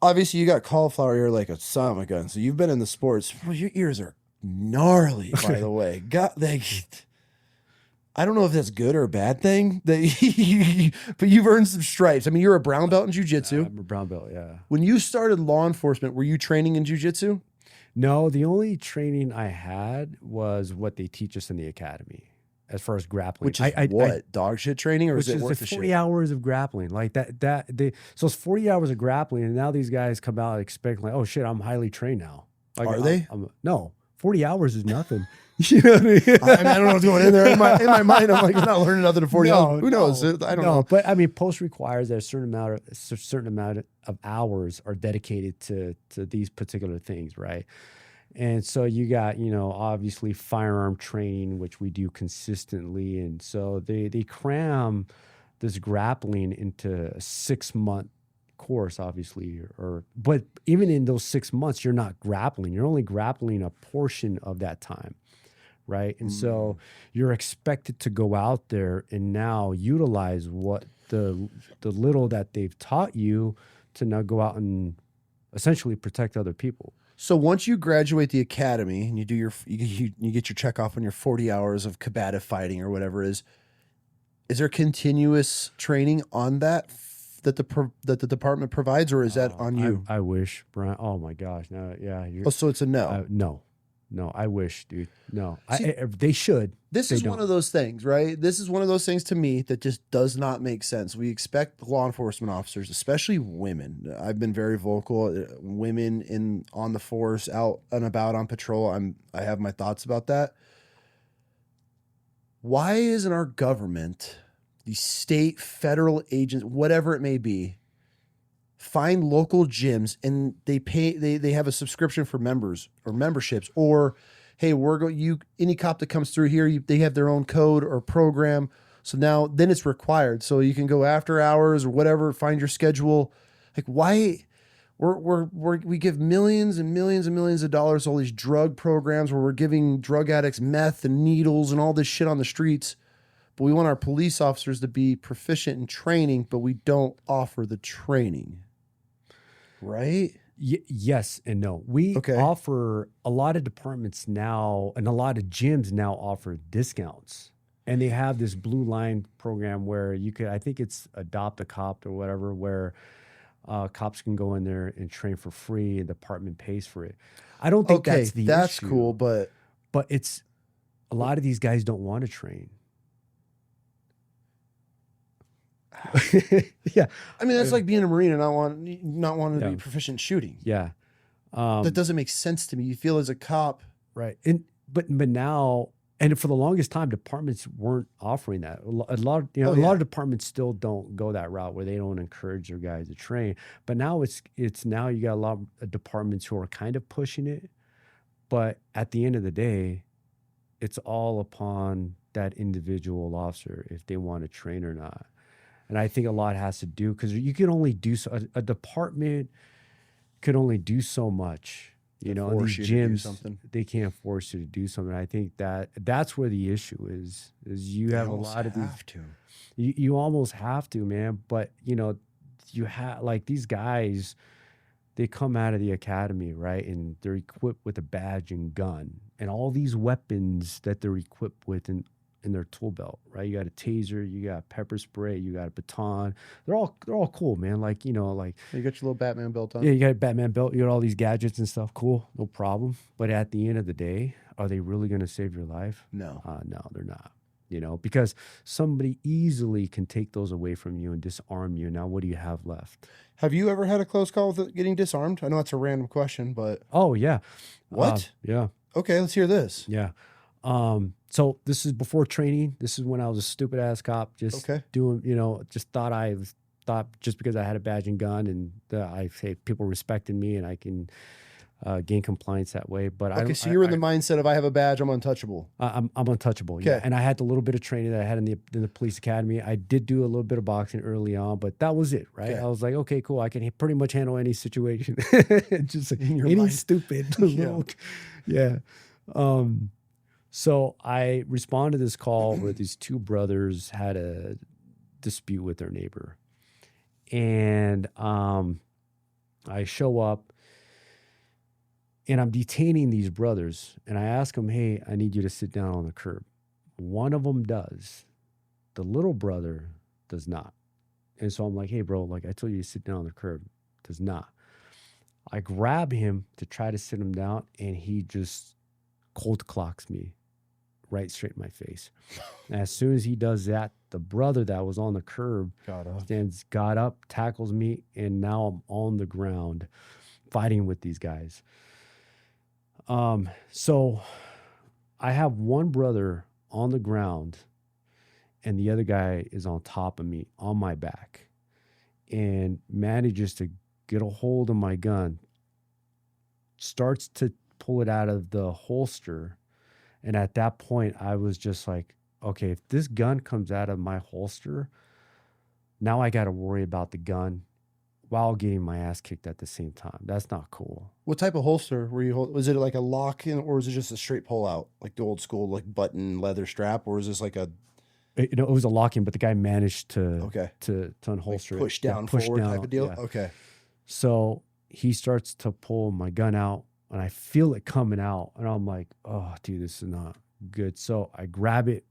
obviously you got cauliflower ear like a son of a gun. So you've been in the sports. Well, your ears are gnarly, by the way. I don't know if that's good or a bad thing, but you've earned some stripes. I mean, you're a brown belt in jiu-jitsu. I'm a brown belt, yeah. When you started law enforcement, were you training in jiu-jitsu? No, the only training I had was what they teach us in the academy, as far as grappling. Which is dog shit training, or is it worth the 40 shit? hours of grappling, like that. So it's 40 hours of grappling, and now these guys come out expecting, like, oh shit, I'm highly trained now. Like, are they? No, 40 hours is nothing. You know what I mean? I don't know what's going in there. In my mind, I'm like, I'm not learning nothing to 40 hours. Who knows? I don't know. But I mean, post requires that a certain amount of hours are dedicated to these particular things, right? And so you got, obviously firearm training, which we do consistently. And so they cram this grappling into a 6-month course, obviously. But even in those 6 months, you're not grappling. You're only grappling a portion of that time, right? And so you're expected to go out there and now utilize what the little that they've taught you to now go out and essentially protect other people. So once you graduate the academy and you do you get your check off on your 40 hours of combative fighting or whatever it is there continuous training on that the department provides, or is that on you? I wish, Brian. Oh my gosh, no, yeah. So it's a no. No, I wish, dude. No, See, they should. This is one of those things, right? This is one of those things to me that just does not make sense. We expect law enforcement officers, especially women. I've been very vocal. Women on the force, out and about on patrol. I have my thoughts about that. Why isn't our government, the state, federal agents, whatever it may be, find local gyms and they have a subscription for members or memberships, or hey, any cop that comes through here, they have their own code or program. So then it's required. So you can go after hours or whatever, find your schedule. Like, why we give millions and millions and millions of dollars to all these drug programs where we're giving drug addicts meth and needles and all this shit on the streets. But we want our police officers to be proficient in training, but we don't offer the training. Right? Yes and no. We offer, a lot of departments now and a lot of gyms now offer discounts. And they have this blue line program where you could, I think it's Adopt a Cop or whatever, where cops can go in there and train for free and the department pays for it. I don't think that's the issue. That's cool, but it's, a lot of these guys don't want to train. Yeah, I mean, that's like being a Marine and not wanting to be proficient shooting. Yeah, that doesn't make sense to me. You feel as a cop, right? But now, and for the longest time, departments weren't offering that. A lot of departments still don't go that route where they don't encourage their guys to train. But now it's now you got a lot of departments who are kind of pushing it. But at the end of the day, it's all upon that individual officer if they want to train or not. And I think a lot has to do, because you can only do so, a department could only do so much. And these gyms, they can't force you to do something. I think that's where the issue is you have a lot of these. You almost have to, man. But you have, like, these guys, they come out of the academy, right? And they're equipped with a badge and gun and all these weapons that they're equipped with in their tool belt, right? You got a taser, you got pepper spray, you got a baton. They're all cool, man. Like, you got your little Batman belt on. Yeah, you got a Batman belt. You got all these gadgets and stuff. Cool, no problem. But at the end of the day, are they really going to save your life? No. No, they're not. Because somebody easily can take those away from you and disarm you. Now, what do you have left? Have you ever had a close call with getting disarmed? I know that's a random question, but... Oh, yeah. What? Yeah. Okay, let's hear this. Yeah. So this is before training. This is when I was a stupid ass cop, just doing, just thought just because I had a badge and gun and people respected me and I can gain compliance that way. But so you're in the mindset of I have a badge, I'm untouchable. I'm untouchable. Yeah. And I had the little bit of training that I had in the police academy. I did do a little bit of boxing early on, but that was it, right? I was like, okay, cool. I can pretty much handle any situation. Just any stupid little, yeah. So I responded to this call where these two brothers had a dispute with their neighbor. And I show up and I'm detaining these brothers. And I ask them, hey, I need you to sit down on the curb. One of them does. The little brother does not. And so I'm like, hey, bro, like I told you to sit down on the curb. Does not. I grab him to try to sit him down, and he just cold clocks me right straight in my face. And as soon as he does that, the brother that was on the curb got up, tackles me, and now I'm on the ground fighting with these guys. So I have one brother on the ground, and the other guy is on top of me on my back, and manages to get a hold of my gun, starts to pull it out of the holster. And at that point, I was just like, okay, if this gun comes out of my holster, now I got to worry about the gun while getting my ass kicked at the same time. That's not cool. What type of holster were you holding? Was it like a lock in, or was it just a straight pull out, like the old school, like button leather strap, or is this like a? It was a lock-in, but the guy managed to unholster like push it. Down, push forward down type of deal. Yeah. Okay. So he starts to pull my gun out, and I feel it coming out, and I'm like, oh, dude, this is not good. So I grab it,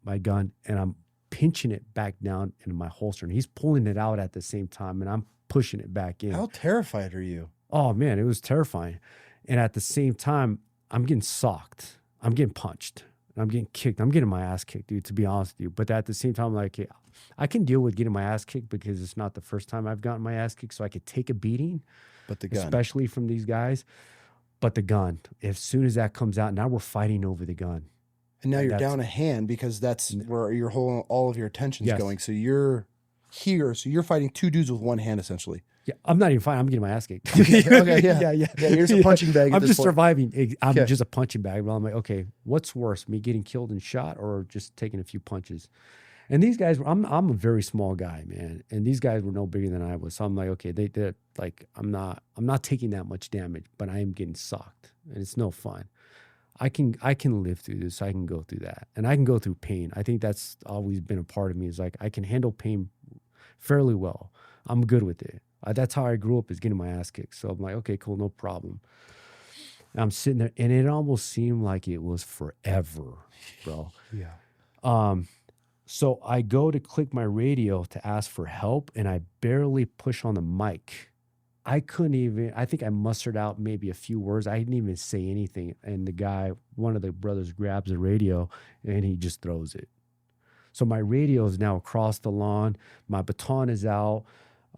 my gun, and I'm pinching it back down into my holster, and he's pulling it out at the same time, and I'm pushing it back in. How terrified are you? Oh, man, it was terrifying. And at the same time, I'm getting socked. I'm getting punched. I'm getting kicked. I'm getting my ass kicked, dude, to be honest with you. But at the same time, like, yeah, I can deal with getting my ass kicked because it's not the first time I've gotten my ass kicked, so I could take a beating. But the gun. Especially from these guys. But the gun, as soon as that comes out, now we're fighting over the gun. And now you're down a hand because that's where your whole, all of your attention's going. So you're here. So you're fighting two dudes with one hand, essentially. Yeah, I'm not even fighting. I'm getting my ass kicked. Okay, yeah. You're just a punching bag. I'm just surviving. I'm just a punching bag. But I'm like, okay, what's worse, me getting killed and shot or just taking a few punches? And these guys, I'm a very small guy, man. And these guys were no bigger than I was. So I'm like, okay, they're like, I'm not taking that much damage, but I am getting socked, and it's no fun. I can live through this. I can go through that, and I can go through pain. I think that's always been a part of me. Is like I can handle pain fairly well. I'm good with it. That's how I grew up, is getting my ass kicked. So I'm like, okay, cool, no problem. And I'm sitting there, and it almost seemed like it was forever, bro. Yeah. So I go to click my radio to ask for help, and I barely push on the mic. I think I mustered out maybe a few words. I didn't even say anything. And the guy, one of the brothers, grabs the radio, and he just throws it. So my radio is now across the lawn. My baton is out.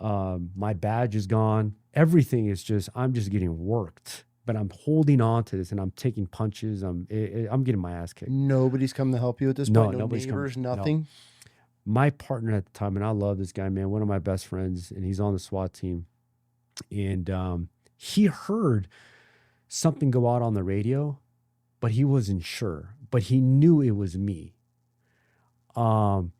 My badge is gone. Everything is I'm just getting worked. But I'm holding on to this, and I'm taking punches. I'm getting my ass kicked. Nobody's come to help you at this point? No nobody's neighbors, come, nothing? No. My partner at the time, and I love this guy, man, one of my best friends, and he's on the SWAT team. And he heard something go out on the radio, but he wasn't sure. But he knew it was me. And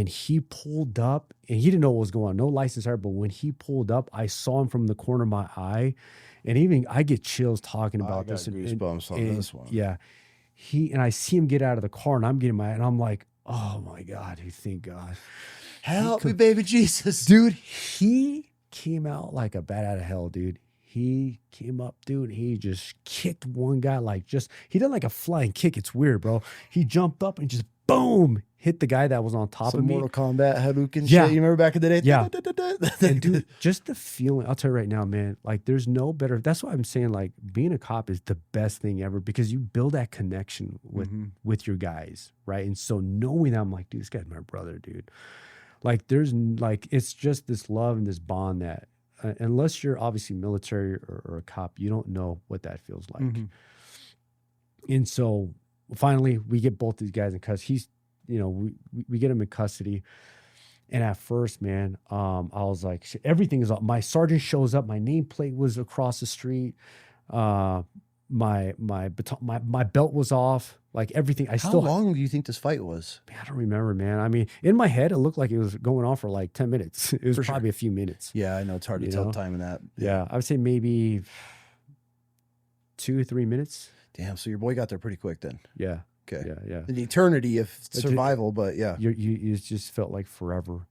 he pulled up, and he didn't know what was going on. No license here, but when he pulled up, I saw him from the corner of my eye. And even I get chills talking about this. I got goosebumps on this one. Yeah. And I see him get out of the car, and I'm like, oh my God, thank God. Help me, baby Jesus. Dude, he came out like a bat out of hell, dude. He came up, dude. He just kicked one guy he did like a flying kick. It's weird, bro. He jumped up and just boom, hit the guy that was on top of me. Mortal Kombat Hadouken Yeah. shit. You remember back in the day? Yeah. And dude, just the feeling, I'll tell you right now, man, like there's no better. That's why I'm saying, like, being a cop is the best thing ever, because you build that connection with your guys, right? And so knowing that, I'm like, dude, this guy's my brother, dude. Like it's just this love and this bond that unless you're obviously military or a cop, you don't know what that feels like. And so finally we get both these guys in custody. We get him in custody. And at first, man, I was like, everything is up. My sergeant shows up. My nameplate was across the street. My belt was off. Like everything. How long do you think this fight was? Man, I don't remember, man. I mean, in my head, it looked like it was going on for like 10 minutes. It was probably a few minutes. Yeah, I know. It's hard to tell time in that. Yeah, I would say maybe 2 or 3 minutes. Damn, so your boy got there pretty quick then. Yeah. Okay. Yeah. An eternity of survival, but yeah. You just felt like forever.